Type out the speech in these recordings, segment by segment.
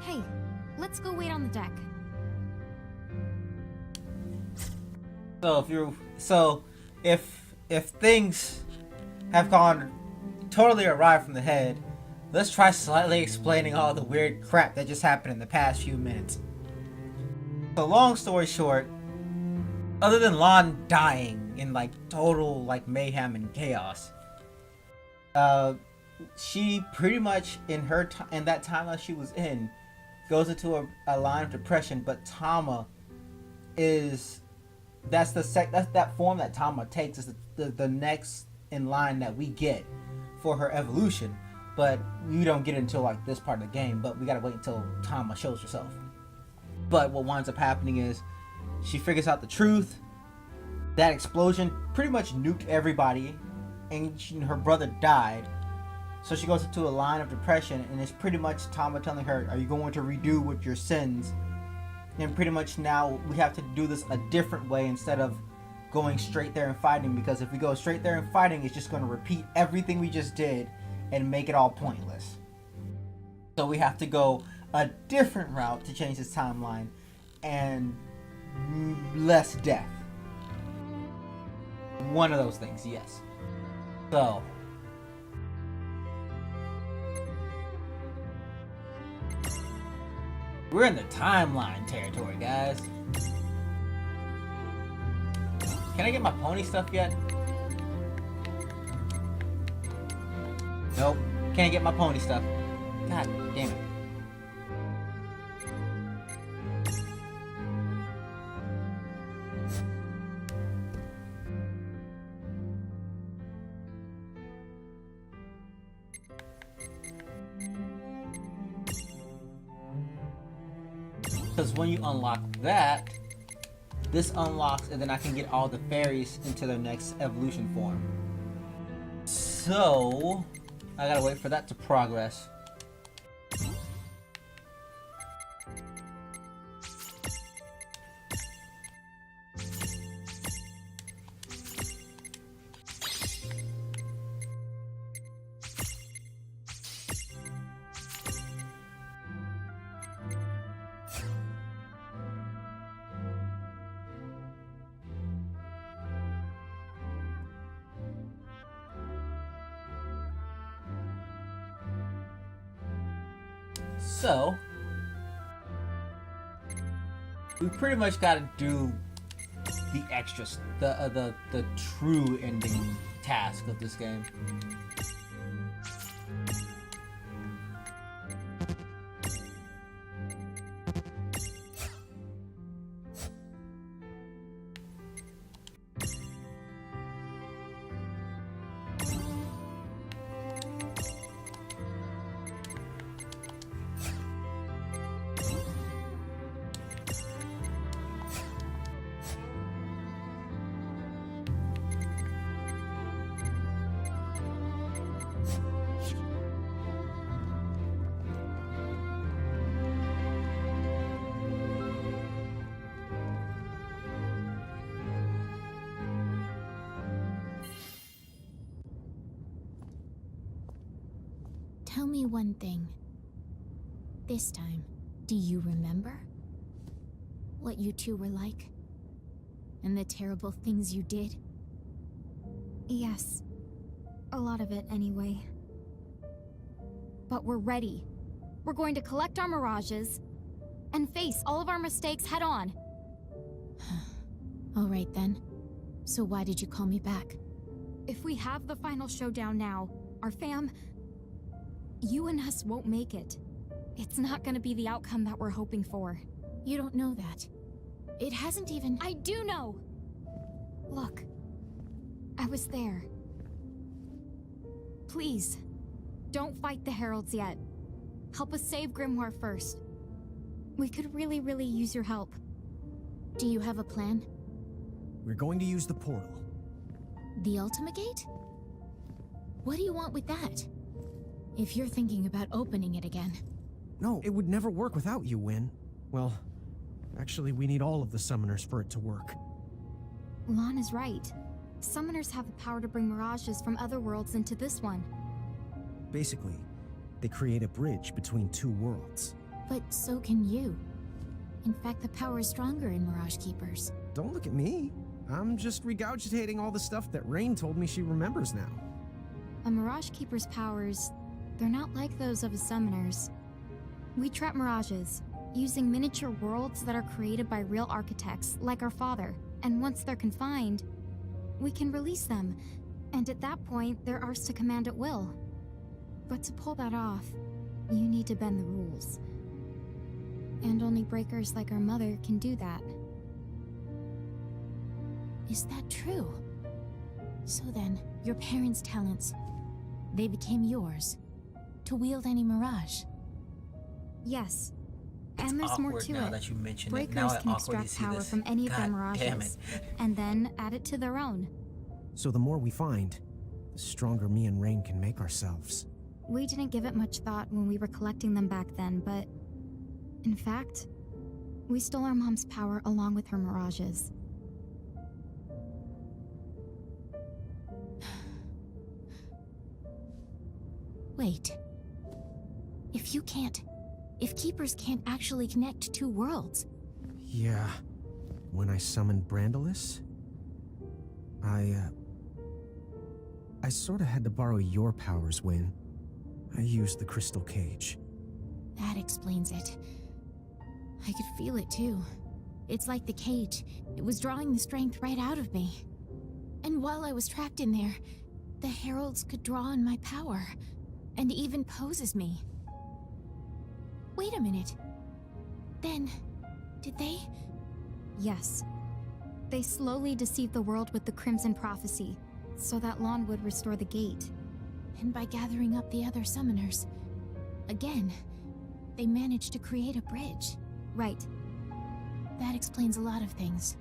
Hey, let's go wait on the deck. So if things have gone totally awry from the head, let's try slightly explaining all the weird crap that just happened in the past few minutes. So long story short, other than Lon dying in like total like mayhem and chaos, she pretty much in that timeline she was in goes into a line of depression. But Tama is that's that form that Tama takes is the next in line that we get for her evolution. But we don't get it until like this part of the game. But we gotta wait until Tama shows herself. But what winds up happening is she figures out the truth. That explosion pretty much nuked everybody, and her brother died. So she goes into a line of depression, and it's pretty much Tama telling her, "Are you going to redo with your sins?" And pretty much now we have to do this a different way instead of going straight there and fighting, because if we go straight there and fighting, it's just going to repeat everything we just did and make it all pointless. So we have to go a different route to change this timeline and less death. One of those things, yes. So we're in the timeline territory, guys. Can I get my pony stuff yet? Nope. Can't get my pony stuff. God damn it. Because when you unlock that, this unlocks, and then I can get all the fairies into their next evolution form. So I gotta wait for that to progress. So we pretty much got to do the extras, the true ending task of this game. Tell me one thing. This time, do you remember? What you two were like? And the terrible things you did? Yes. A lot of it, anyway. But we're ready. We're going to collect our mirages and face all of our mistakes head on. All right, then. So why did you call me back? If we have the final showdown now, our fam... You and us won't make it. It's not gonna be the outcome that we're hoping for. You don't know that. It hasn't even... I do know! Look. I was there. Please, don't fight the Heralds yet. Help us save Grimoire first. We could really use your help. Do you have a plan? We're going to use the portal. The Ultima Gate? What do you want with that? If you're thinking about opening it again. No, it would never work without you, Wynn. Well, actually, we need all of the summoners for it to work. Lon is right. Summoners have the power to bring mirages from other worlds into this one. Basically, they create a bridge between two worlds. But so can you. In fact, the power is stronger in Mirage Keepers. Don't look at me. I'm just regurgitating all the stuff that Rain told me she remembers now. A Mirage Keeper's powers, they're not like those of a summoner's. We trap mirages, using miniature worlds that are created by real architects, like our father. And once they're confined, we can release them. And at that point, they're ours to command at will. But to pull that off, you need to bend the rules. And only breakers like our mother can do that. Is that true? So then, your parents' talents, they became yours, to wield any mirage? Yes. And there's more to now it. that you mention Breakers it. Now can awkward to extract see power this. from any of their God damn mirages, it. and then add it to their own. So the more we find, the stronger me and Rain can make ourselves. We didn't give it much thought when we were collecting them back then, but in fact, we stole our mom's power along with her mirages. Wait. If Keepers can't actually connect two worlds. Yeah. When I summoned Brandalis, I sorta had to borrow your powers, Wynn. I used the crystal cage. That explains it. I could feel it too. It's like the cage. It was drawing the strength right out of me. And while I was trapped in there, the heralds could draw on my power, and even pose as me. Wait a minute. Then, did they? Yes. They slowly deceived the world with the Crimson Prophecy, so that Lon would restore the gate. And by gathering up the other summoners, again, they managed to create a bridge. Right. That explains a lot of things.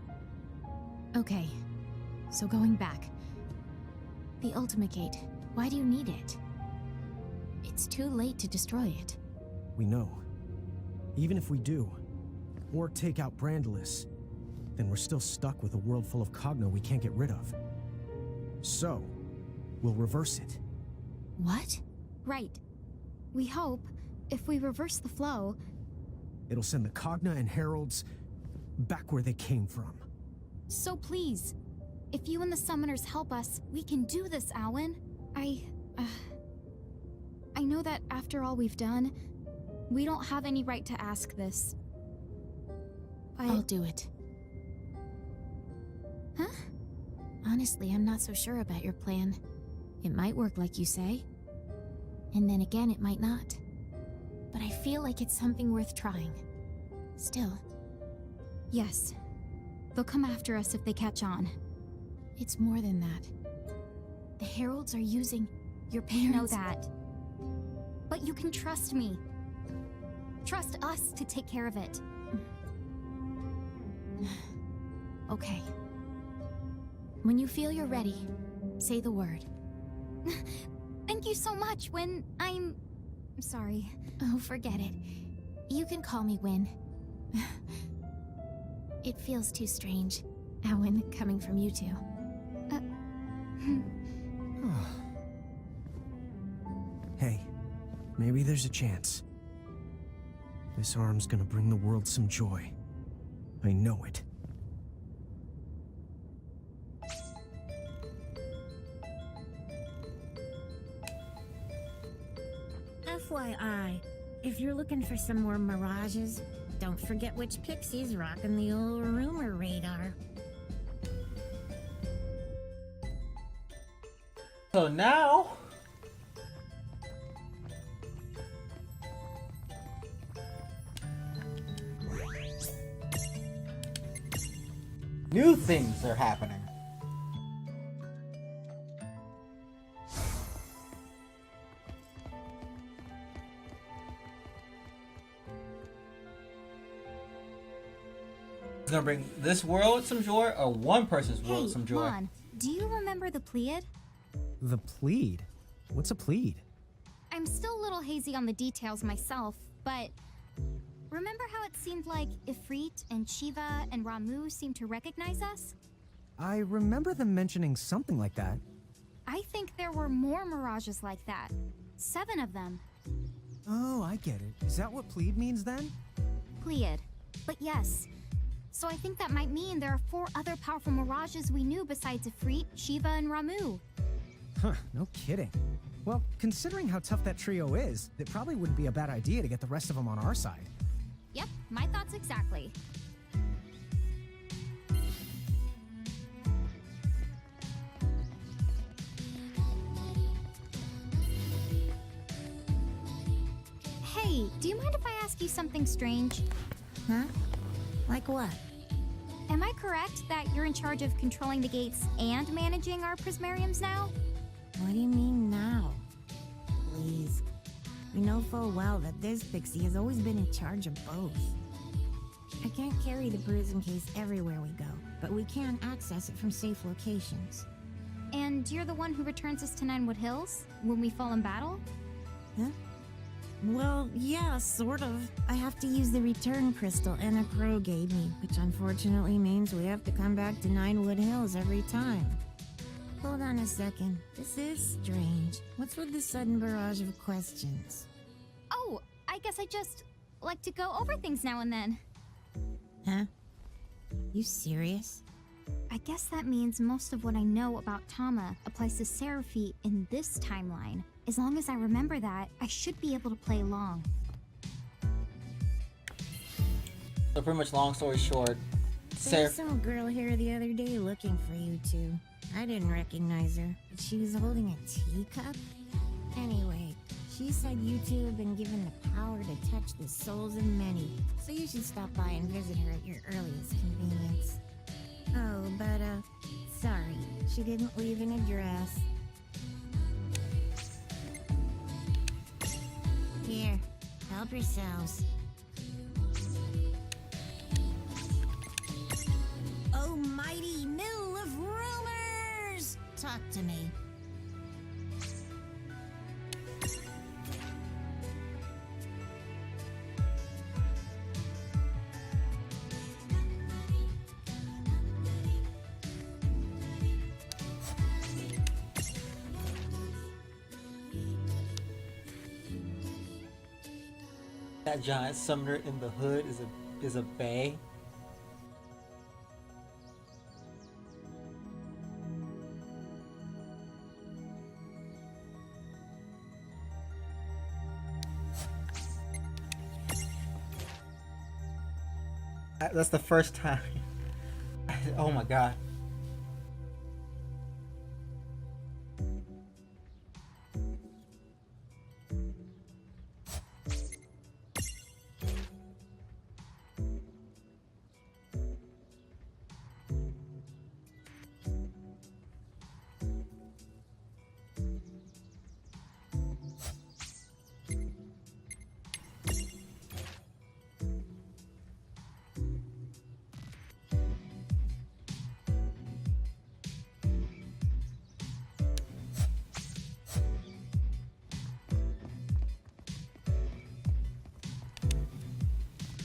Okay, so going back. The Ultimate Gate, why do you need it? It's too late to destroy it. We know. Even if we do, or take out Brandalis, then we're still stuck with a world full of Cogno we can't get rid of. So, we'll reverse it. What? Right. We hope, if we reverse the flow... It'll send the Cogna and Heralds back where they came from. So please, if you and the Summoners help us, we can do this, Alwyn. I know that after all we've done, we don't have any right to ask this. But... I'll do it. Huh? Honestly, I'm not so sure about your plan. It might work like you say. And then again, it might not. But I feel like it's something worth trying. Still. Yes. They'll come after us if they catch on. It's more than that. The Heralds are using your parents... I know that. But you can trust me. Trust us to take care of it. Okay. When you feel you're ready, say the word. Thank you so much, Wynn. I'm sorry. Oh, forget it. You can call me Wynn. It feels too strange, Owen, coming from you two. Hey, maybe there's a chance. This arm's gonna bring the world some joy. I know it. FYI, if you're looking for some more mirages, don't forget which pixie's rocking the old rumor radar. So now... new things are happening. It's gonna bring this world some joy or one person's world some joy. Lon, do you remember the Pleiad? The plead? What's a plead? I'm still a little hazy on the details myself, but remember how it seemed like Ifrit and Shiva and Ramu seemed to recognize us? I remember them mentioning something like that. I think there were more mirages like that. 7 of them. Oh, I get it. Is that what plead means then? Pleiad. But yes. So I think that might mean there are 4 other powerful mirages we knew besides Ifrit, Shiva, and Ramu. Huh, no kidding. Well, considering how tough that trio is, it probably wouldn't be a bad idea to get the rest of them on our side. Yep, my thoughts exactly. Hey, do you mind if I ask you something strange? Huh? Like what? Am I correct that you're in charge of controlling the gates and managing our prismariums now? What do you mean now? Please. You know full well that this pixie has always been in charge of both. I can't carry the bruising case everywhere we go, but we can access it from safe locations. And you're the one who returns us to Ninewood Hills when we fall in battle? Huh? Well, yeah, sort of. I have to use the return crystal Anna Crow gave me, which unfortunately means we have to come back to Ninewood Hills every time. Hold on a second. This is strange. What's with the sudden barrage of questions? Oh, I guess I just like to go over things now and then. Huh? You serious? I guess that means most of what I know about Tama applies to Seraphi in this timeline. As long as I remember that, I should be able to play along. So pretty much, long story short, There was some girl here the other day looking for you two. I didn't recognize her, but she was holding a teacup. Anyway, she said you two have been given the power to touch the souls of many, so you should stop by and visit her at your earliest convenience. Oh, but, sorry, she didn't leave an address. Here, help yourselves. Oh, mighty mill of rumors! Talk to me. that giant summoner in the hood is a bae. That's the first time. Oh my god.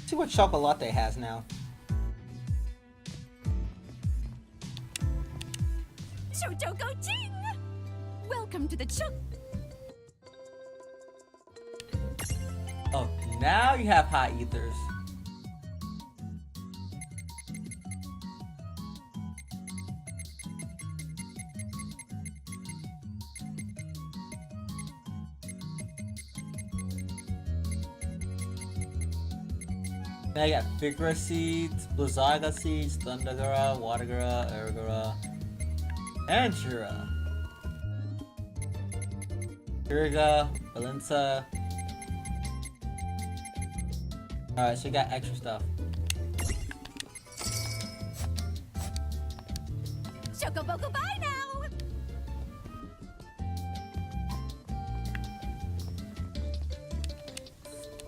See what Chocolate has now. Shotoko Ching! Welcome to the Oh, now you have hot ethers. Now you got Figura seeds, Blizzaga seeds, Thundagura, Watagura, Eragura, and Shura. Shuriga, Valenza. Alright, so you got extra stuff. Shokoboko bye now!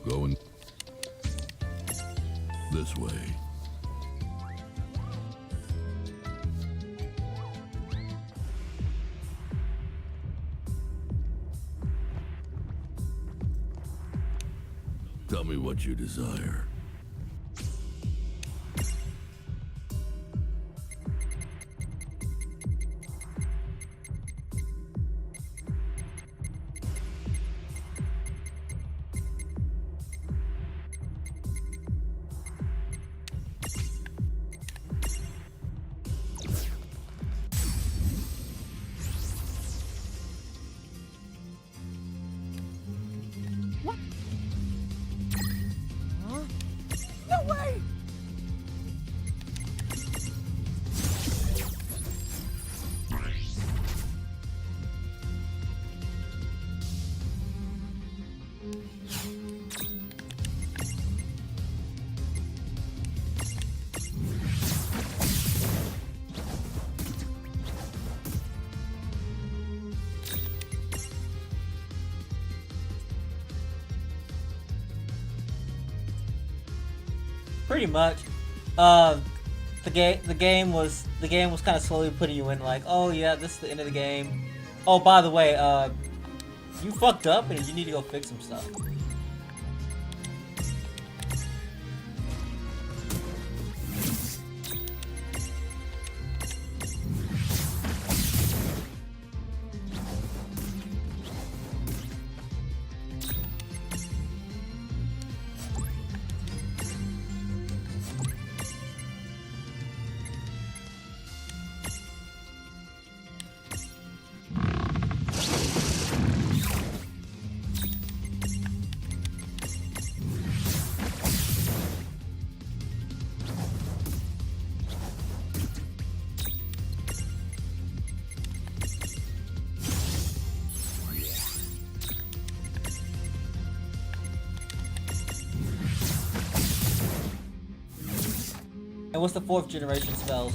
Going this way. Tell me what you desire. Pretty much. The game was kind of slowly putting you in like, oh yeah, this is the end of the game. Oh, by the way, you fucked up and you need to go fix some stuff. And what's the 4th generation spells?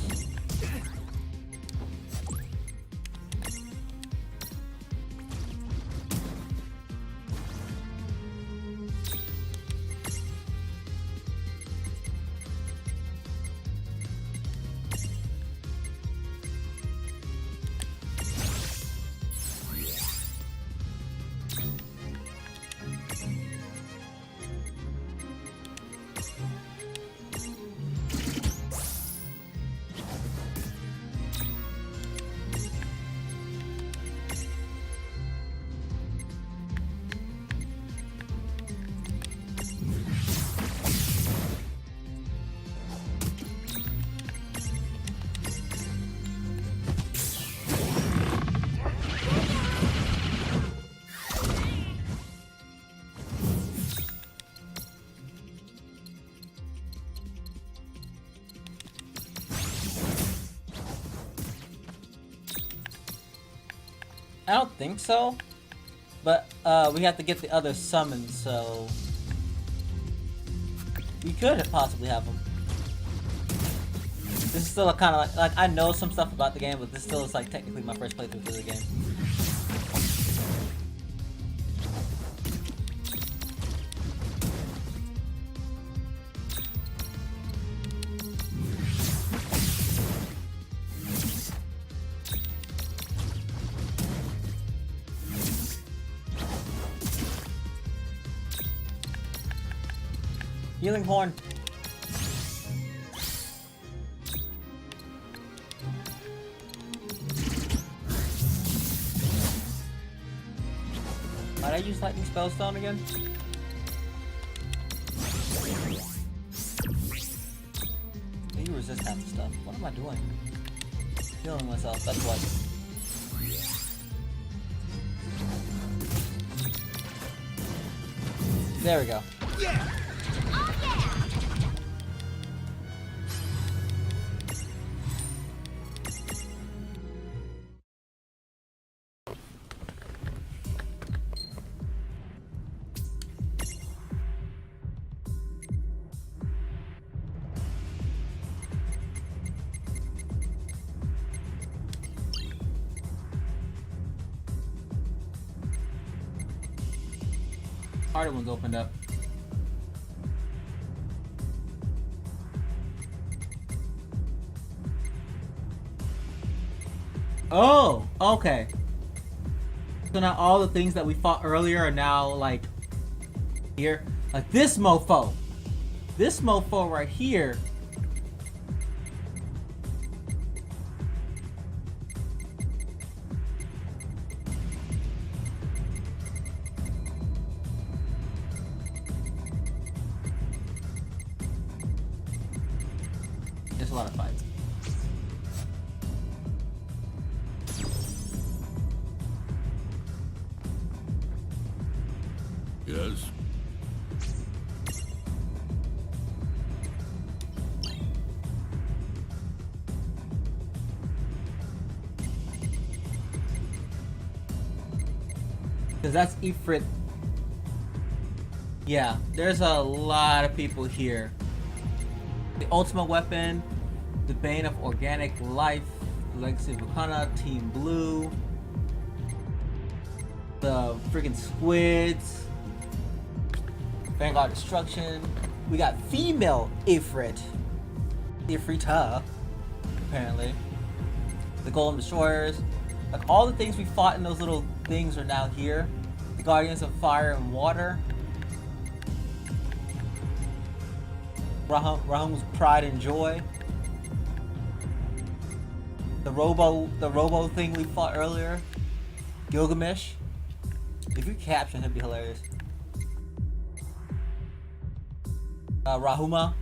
I don't think so, but we have to get the other summons, so we could possibly have them. This is still a kind of like I know some stuff about the game, but this still is like technically my first playthrough through the game. Healing horn. Might I use lightning spellstone again? You resist half the stuff. What am I doing? Healing myself, that's what. There we go. Yeah! Harder one's opened up. Oh, okay. So now all the things that we fought earlier are now like here. Like this mofo. This mofo right here. There's a lot of fights. Yes? Because that's Ifrit. Yeah, there's a lot of people here. The ultimate weapon, the bane of organic life, legacy of Wakana, Team Blue, the freaking squids, Vanguard Destruction, We got female Ifrit. Ifrita, apparently. The Golden Destroyers. Like all the things we fought in those little things are now here. The Guardians of Fire and Water. Rahum's Pride and Joy. The Robo thing we fought earlier. Gilgamesh. If you capture him, it'd be hilarious. Rahuma.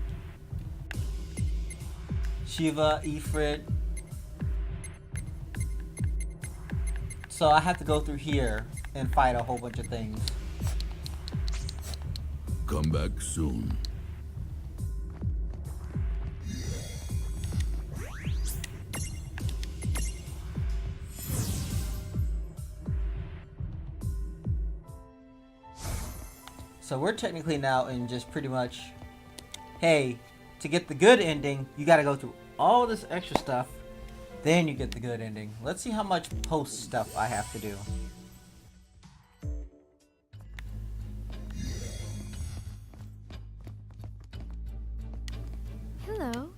Shiva, Ifrit. So I have to go through here and fight a whole bunch of things. Come back soon. So we're technically now in just pretty much, hey, to get the good ending, you gotta go through all this extra stuff, then you get the good ending. Let's see how much post stuff I have to do. Hello.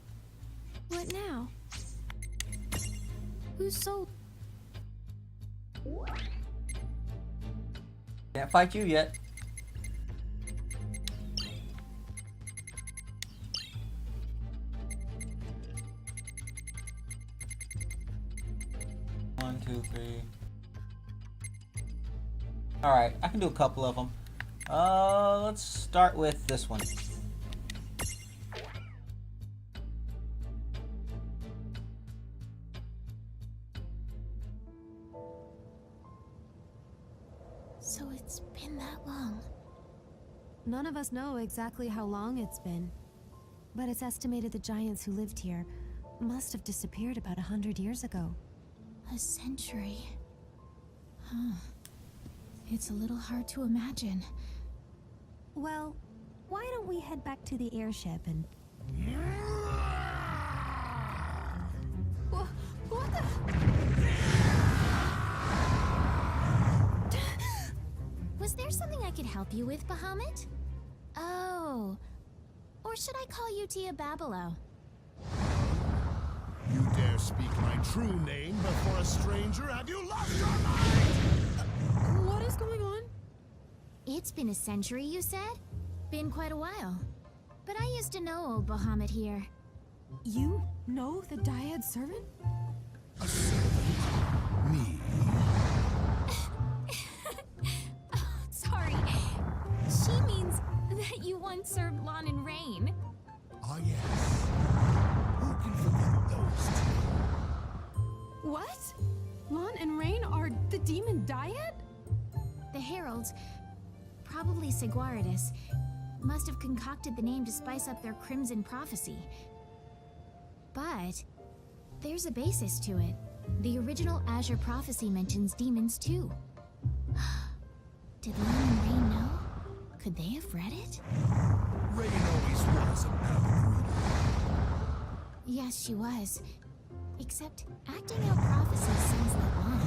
What now? Who's sold? Can't fight you yet. One, two, three. Alright, I can do a couple of them. Let's start with this one. So it's been that long. None of us know exactly how long it's been, but it's estimated the giants who lived here must have disappeared about 100 years ago. A century. Huh. It's a little hard to imagine. Well, why don't we head back to the airship and... What the? Was there something I could help you with, Bahamut? Oh. Or should I call you Tia Babilo? You dare speak my true name before a stranger? Have you lost your mind? What is going on? It's been a century, you said? Been quite a while. But I used to know old Bahamut here. You know the Dyad servant? A servant? Me? Oh, sorry. She means that you once served Lon and Rain. Ah, yes. Who can forget those two? What? Lon and Rain are the demon Dyad? The heralds, probably Seguaridus, must have concocted the name to spice up their crimson prophecy. But there's a basis to it. The original Azure prophecy mentions demons too. Did Lon and Rain know? Could they have read it? Rain always was an avid reader. Yes, she was. Except acting out prophecies sounds like Lon.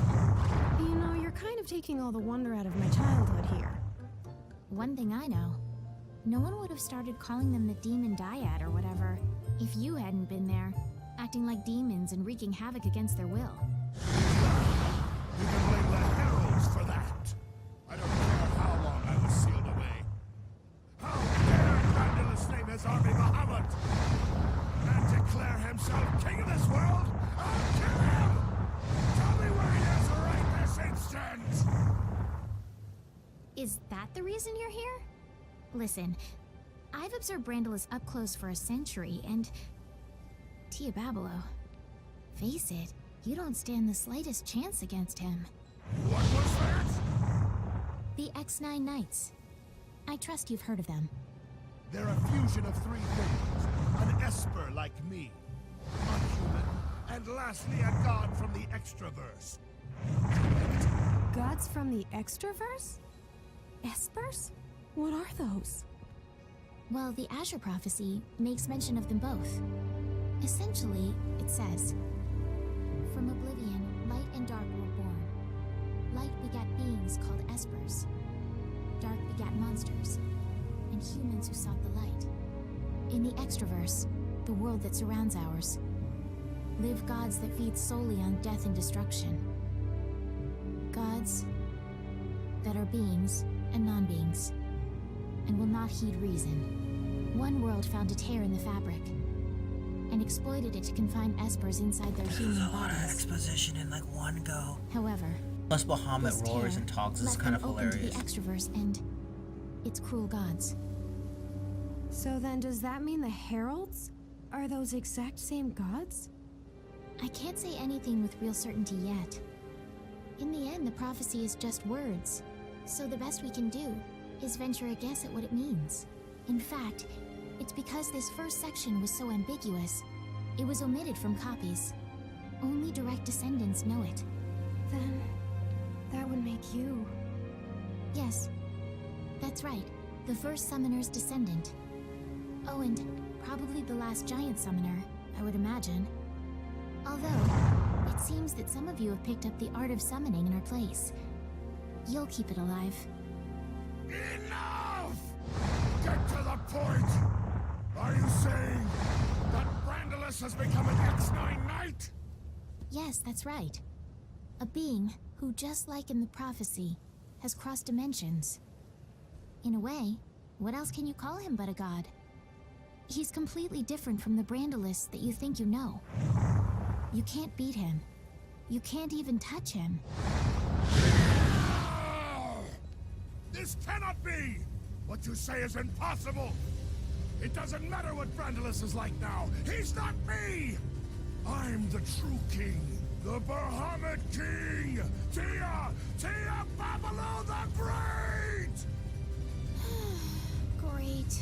You know, you're kind of taking all the wonder out of my childhood here. One thing I know, no one would have started calling them the Demon Dyad or whatever if you hadn't been there, acting like demons and wreaking havoc against their will. You can blame the heralds for that. I don't care how long I was sealed away. How dare Grandulus name his army Bahamut and declare himself king of this world? I'll kill him! Tell me where he is right this instant! Is that the reason you're here? Listen, I've observed Brandalus up close for a century, and... Tia Babilo, face it, you don't stand the slightest chance against him. What was that? The X9 Knights. I trust you've heard of them. They're a fusion of three things. An esper like me, a human, and lastly a god from the extraverse. Gods from the extraverse? Espers? What are those? Well, the Azure prophecy makes mention of them both. Essentially, it says, from oblivion, light and dark were born. Light begat beings called espers. Dark begat monsters, and humans who sought the light. In the extraverse, the world that surrounds ours, live gods that feed solely on death and destruction. Gods that are beings and non-beings, and will not heed reason. One world found a tear in the fabric, and exploited it to confine espers inside their human bodies. Exposition in like one go. However, Plus Bahamut this roars tear and talks. This is left kind them of open hilarious. to the extraverse and its cruel gods. So then does that mean the heralds are those exact same gods? I can't say anything with real certainty yet. In the end, the prophecy is just words, so the best we can do is venture a guess at what it means. In fact, it's because this first section was so ambiguous, it was omitted from copies. Only direct descendants know it. Then that would make you. Yes, that's right. The first summoner's descendant. Oh, and probably the last giant summoner, I would imagine. Although, it seems that some of you have picked up the art of summoning in our place. You'll keep it alive. Enough! Get to the point! Are you saying that Brandalus has become an X9 Knight? Yes, that's right. A being who, just like in the prophecy, has crossed dimensions. In a way, what else can you call him but a god? He's completely different from the Brandalus that you think you know. You can't beat him. You can't even touch him. No! This cannot be! What you say is impossible! It doesn't matter what Brandalus is like now. He's not me! I'm the true king. The Bahamut King! Tia Babalu the Great! Great.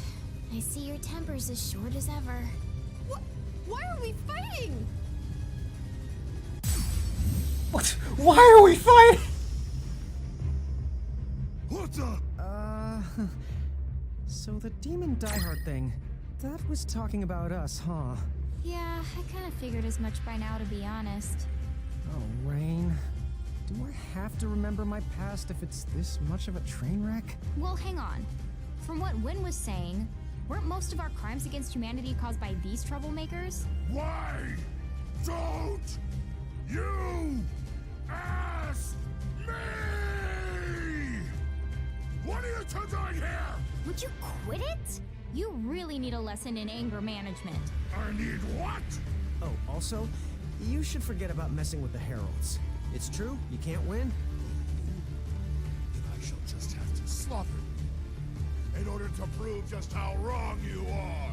I see your temper's as short as ever. Why are we fighting? What? Why are we fighting? What the? So the demon diehard thing, that was talking about us, huh? Yeah, I kind of figured as much by now, to be honest. Oh, Rain. Do I have to remember my past if it's this much of a train wreck? Well, hang on. From what Wynn was saying, weren't most of our crimes against humanity caused by these troublemakers? Why don't you ask me? What are you two doing here? Would you quit it? You really need a lesson in anger management. I need what? Oh, also, you should forget about messing with the heralds. It's true, you can't win. Then I shall just have to slaughter you in order to prove just how wrong you are.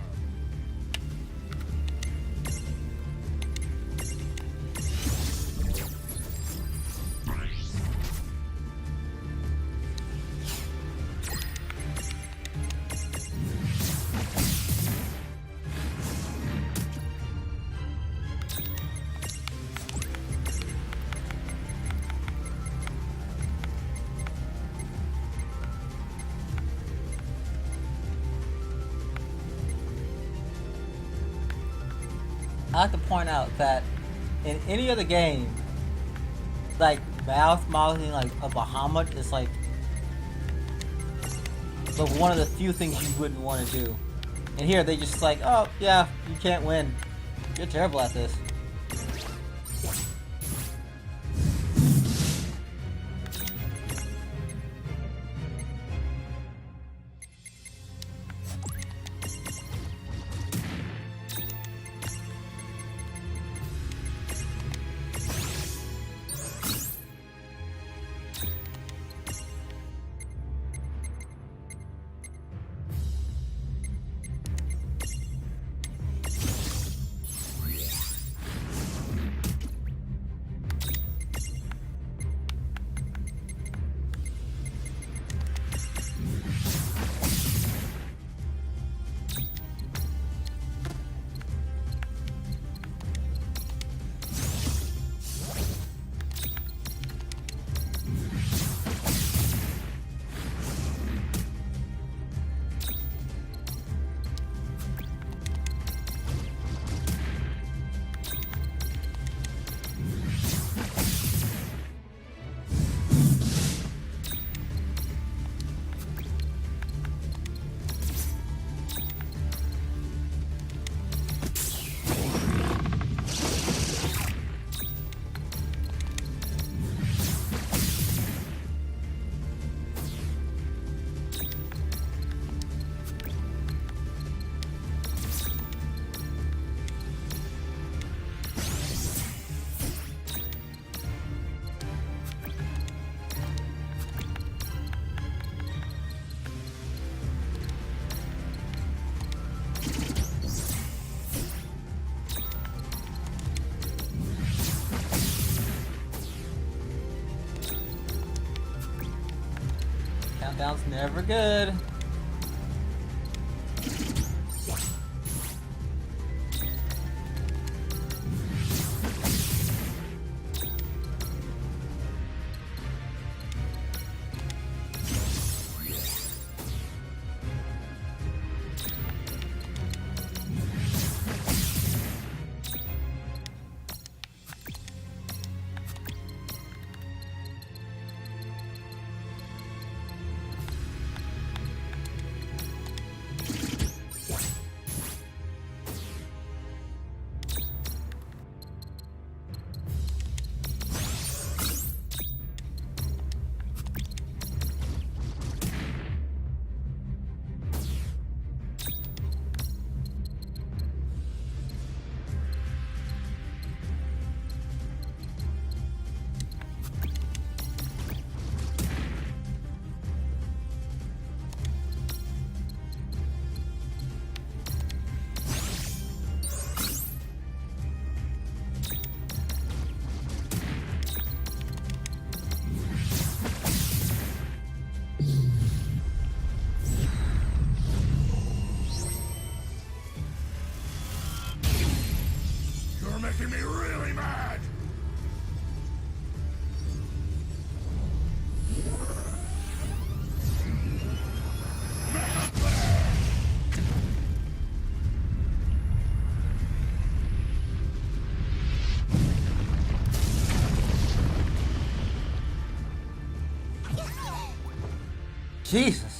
I have to point out that in any other game, like mouthing like a Bahamut is like the one of the few things you wouldn't want to do. And here they just like, oh yeah, you can't win. You're terrible at this. Sounds never good. You're making me really mad! Jesus.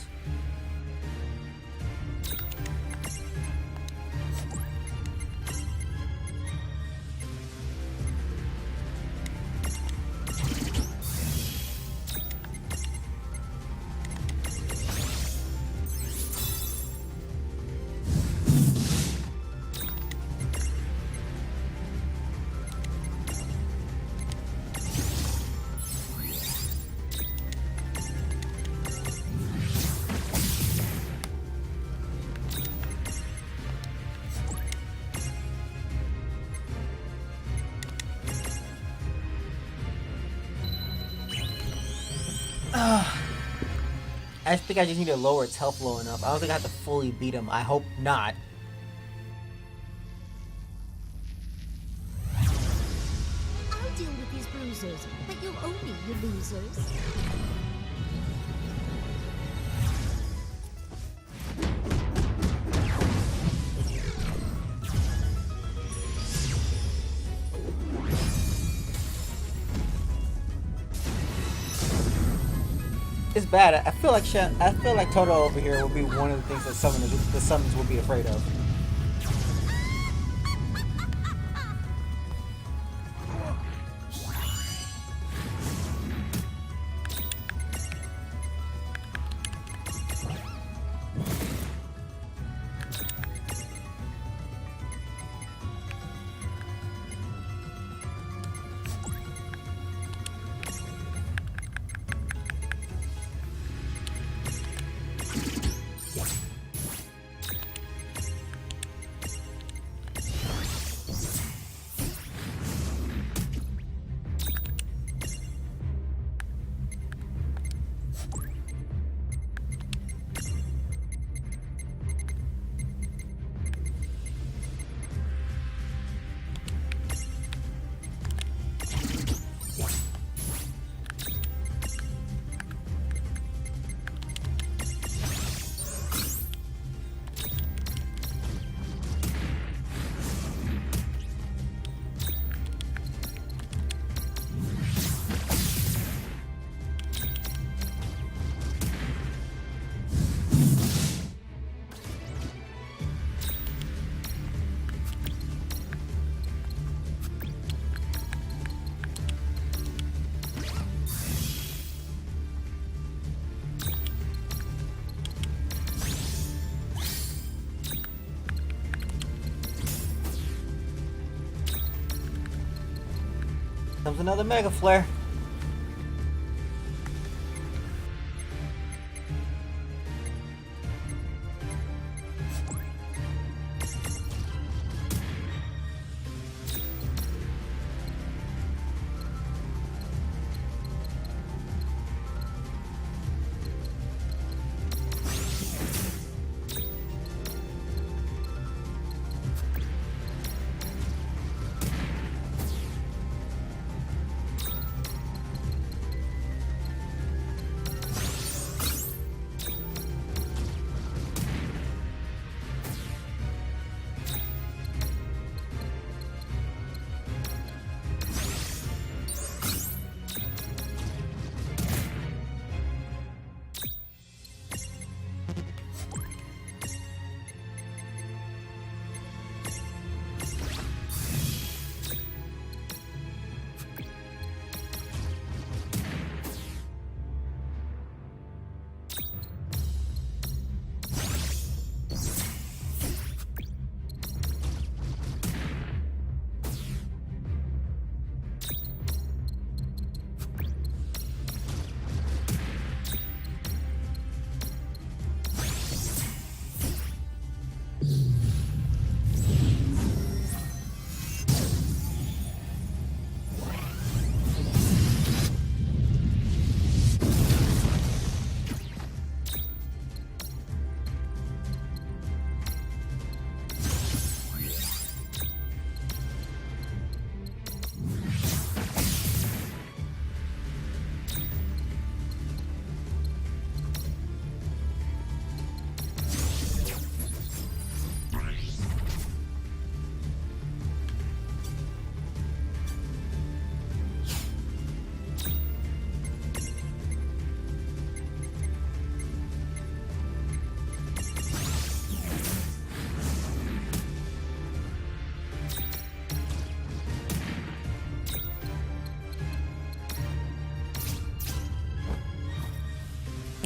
I think I just need to lower its health low enough. I don't think I have to fully beat him. I hope not. I'll deal with these bruisers, but you'll owe me, you losers. It's bad. I feel like Toto over here will be one of the things that the summons will be afraid of. Comes another Mega Flare.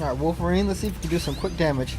Alright, Wolverine, let's see if we can do some quick damage.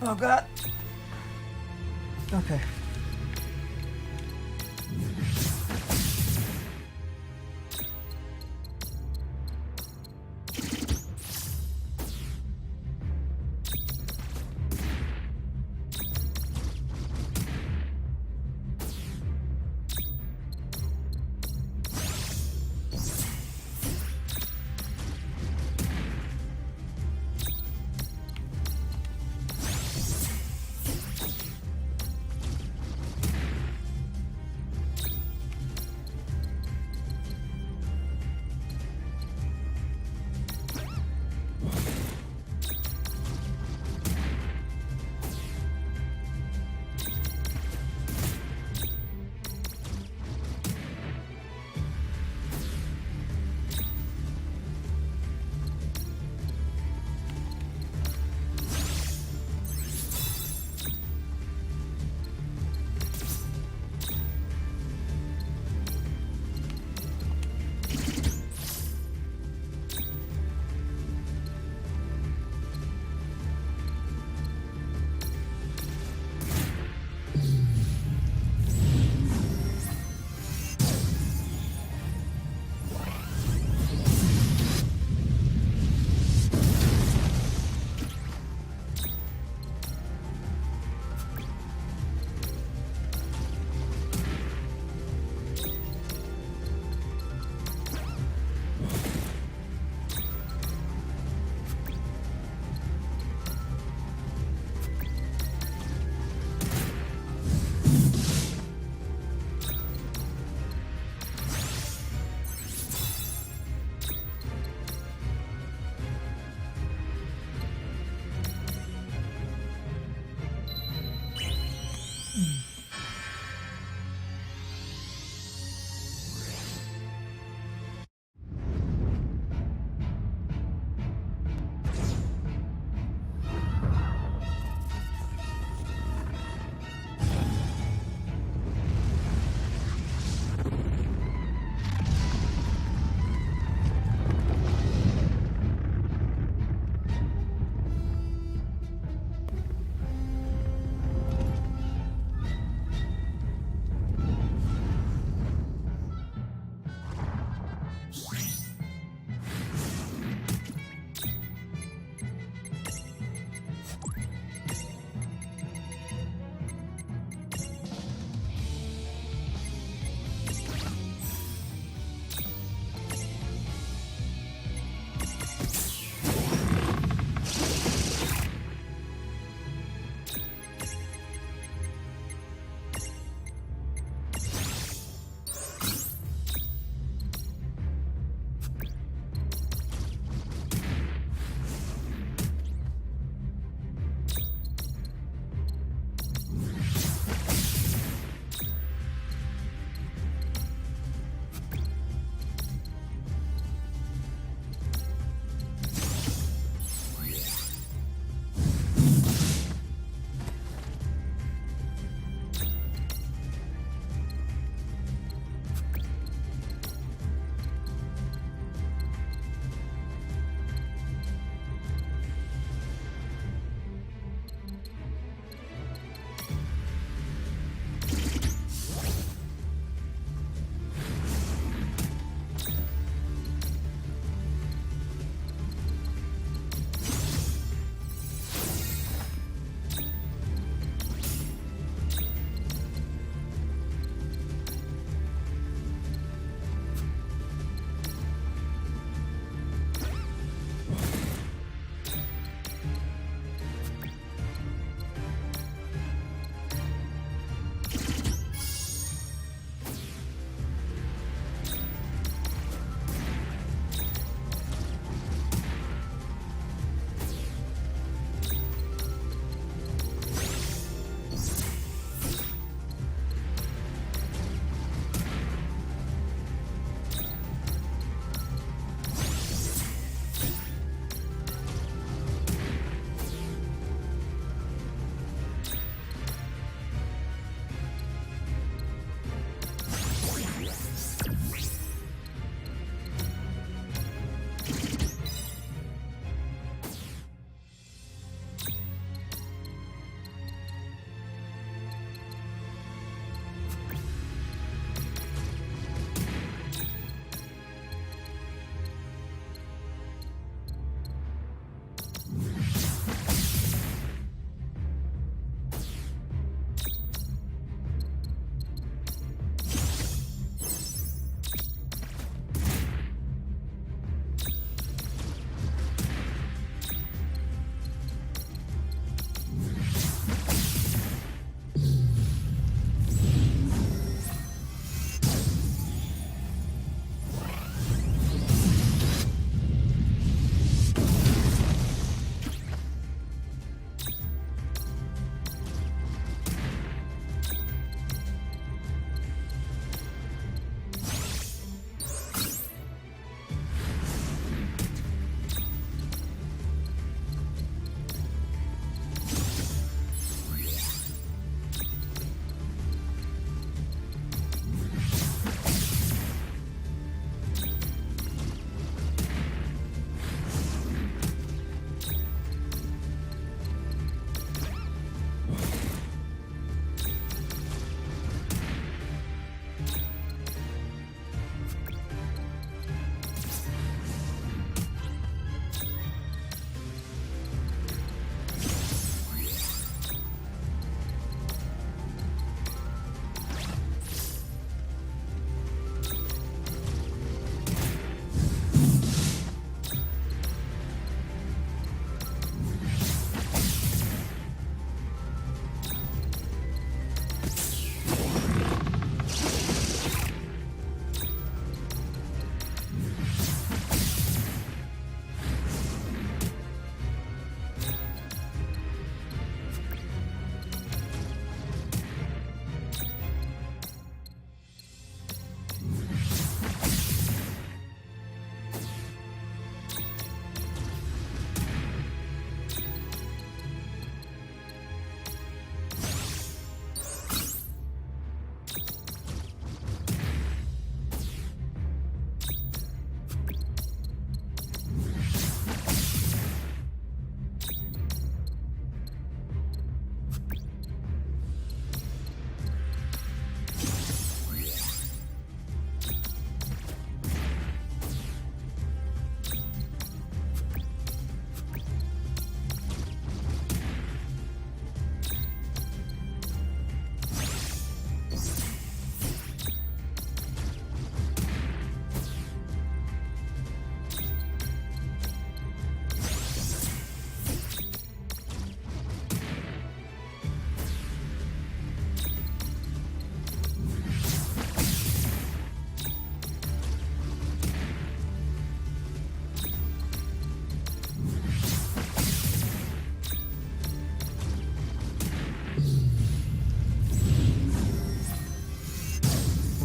Oh god. Okay.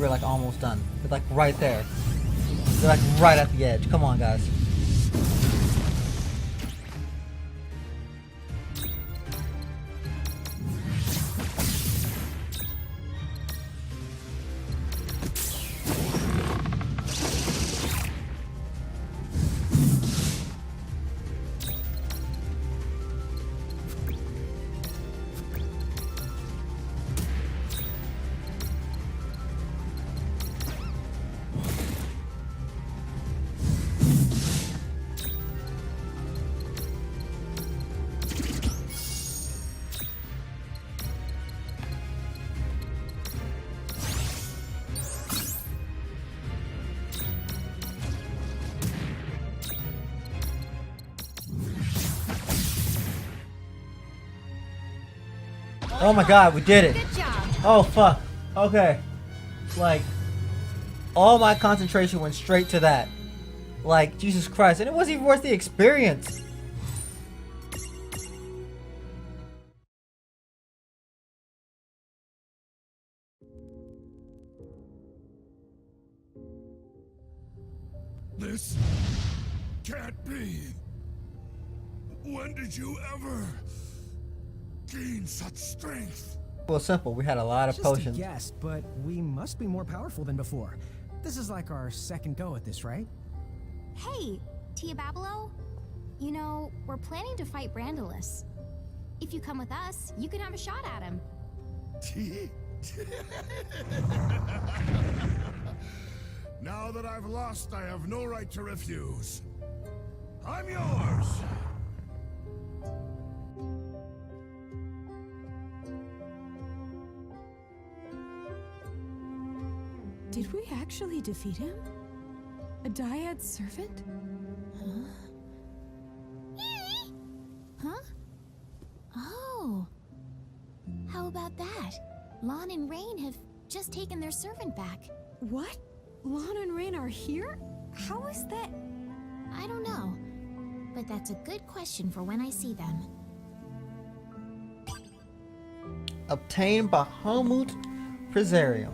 we're like almost done. We're like right there. We're like right at the edge. Come on, guys. Oh my god, we did it. Good job. Oh fuck. Okay. Like, all my concentration went straight to that. Like, Jesus Christ. And it wasn't even worth the experience. This can't be. When did you ever gain such strength? Well, simple. We had a lot of Just a potions. guess, but we must be more powerful than before. This is like our second go at this, right? Hey, Tia Babelo. You know, we're planning to fight Brandalus. If you come with us, you can have a shot at him. Now that I've lost, I have no right to refuse. I'm yours. Did we actually defeat him? A dyad servant? Huh? Oh. How about that? Lon and Rain have just taken their servant back. What? Lon and Rain are here? How is that? I don't know. But that's a good question for when I see them. Obtain Bahamut Prisarium.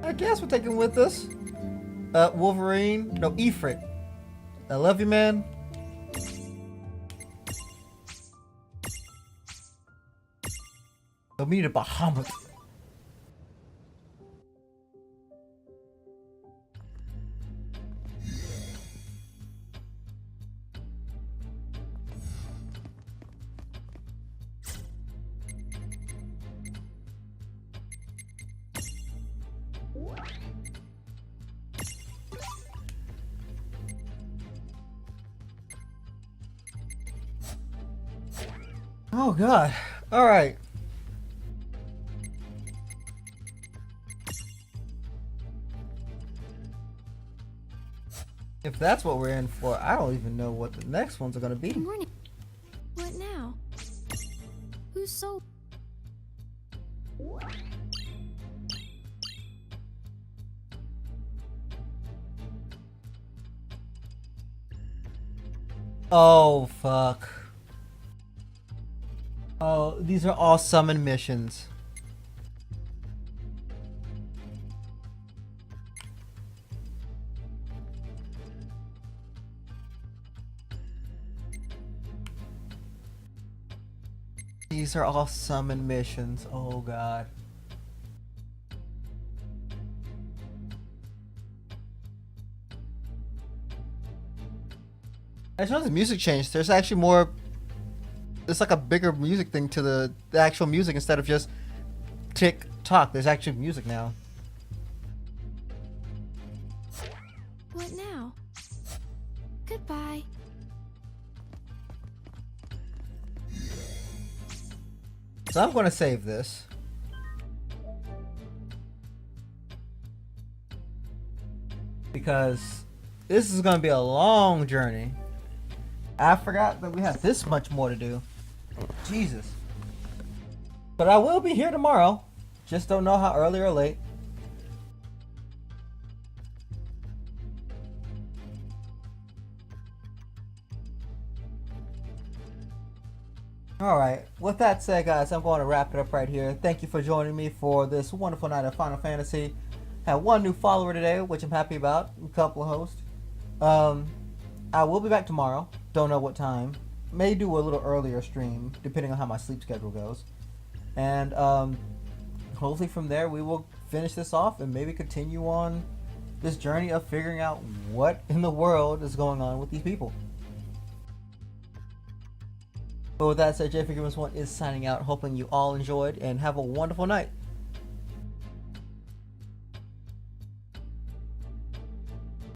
I guess we're taking with us Wolverine, no, Ifrit. I love you, man. We need a Bahamut. Oh god. All right. If that's what we're in for, I don't even know what the next ones are gonna be. Good morning. What now? Who's so... Oh fuck. Oh, these are all summon missions. These are all summon missions. Oh god. I just noticed the music changed. There's actually more. It's like a bigger music thing to the actual music instead of just tick tock. There's actually music now. What now? Goodbye. So I'm going to save this. Because this is going to be a long journey. I forgot that we have this much more to do. Jesus. But I will be here tomorrow. Just don't know how early or late. Alright, with that said, guys, I'm going to wrap it up right here. Thank you for joining me for this wonderful night of Final Fantasy. Had one new follower today, which I'm happy about. A couple of hosts. I will be back tomorrow. Don't know what time. May do a little earlier stream, depending on how my sleep schedule goes. And hopefully from there we will finish this off and maybe continue on this journey of figuring out what in the world is going on with these people. But with that said, J1 is signing out, hoping you all enjoyed and have a wonderful night.